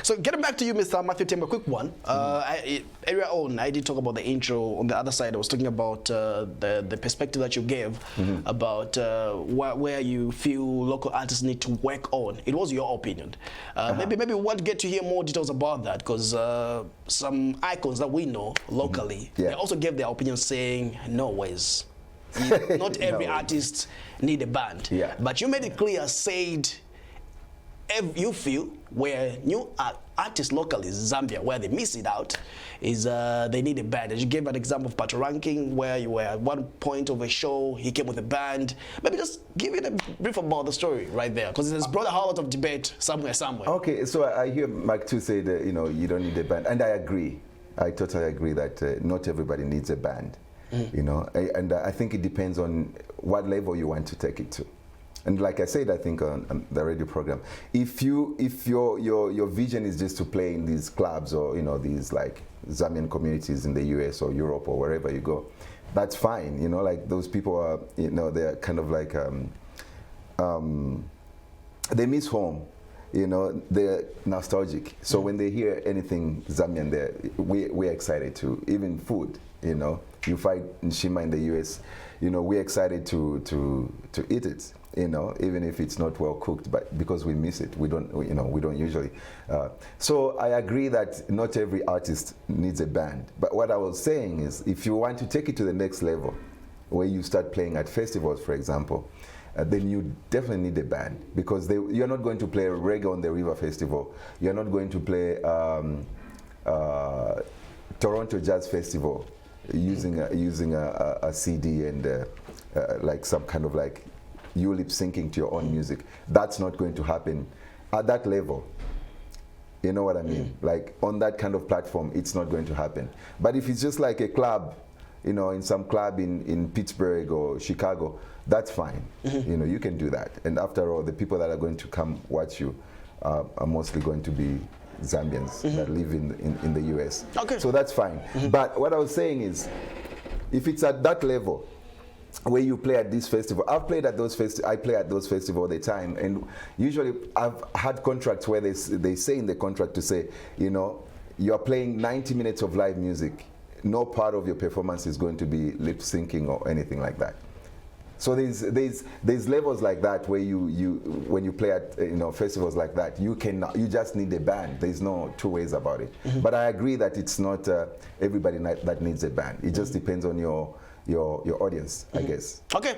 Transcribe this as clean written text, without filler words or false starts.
So getting back to you, Mr. Matthew Tembo, a quick one. Earlier on, I did talk about the intro. On the other side, I was talking about the perspective that you gave about where you feel local artists need to work on. It was your opinion. Maybe we want to get to hear more details about that, because some icons that we know locally, they also gave their opinion saying, no ways. Not every artist need a band. But you made it clear, said, if you feel where new artists locally, Zambia, where they miss it out, is they need a band. As you gave an example of Pato Ranking, where you were at one point of a show, he came with a band. Maybe just give it a brief about the story right there, because it has brought a whole lot of debate somewhere. Okay, so I hear Mathews say that, you know, you don't need a band, and I agree. I totally agree that not everybody needs a band, you know, and I think it depends on what level you want to take it to. And like I said, I think on the radio program, if your vision is just to play in these clubs or, you know, these like Zambian communities in the US or Europe or wherever you go, that's fine. You know, like those people are, you know, they're kind of like they miss home. You know, they're nostalgic. So when they hear anything Zambian, we're excited to. Even food, you know, you find Nshima in the US, you know, we're excited to eat it. You know, even if it's not well cooked, but because we miss it, we don't usually. So I agree that not every artist needs a band. But what I was saying is, if you want to take it to the next level, where you start playing at festivals, for example, then you definitely need a band, because you're not going to play Reggae on the River Festival. You're not going to play Toronto Jazz Festival using a CD and like some kind of like you lip syncing to your own music. That's not going to happen at that level. You know what I mean? Like on that kind of platform, it's not going to happen. But if it's just like a club, you know, in some club in Pittsburgh or Chicago, that's fine. You know, you can do that. And after all, the people that are going to come watch you are mostly going to be Zambians that live in the US. Okay. So that's fine. But what I was saying is, if it's at that level, where you play at this festival, I've played at those I play at those festivals all the time, and usually I've had contracts where they say in the contract to say, you know, you're playing 90 minutes of live music. No part of your performance is going to be lip syncing or anything like that. So there's levels like that where when you play at festivals like that, you just need a band. There's no two ways about it. But I agree that it's not everybody that needs a band. It just depends on your audience, I guess. Okay.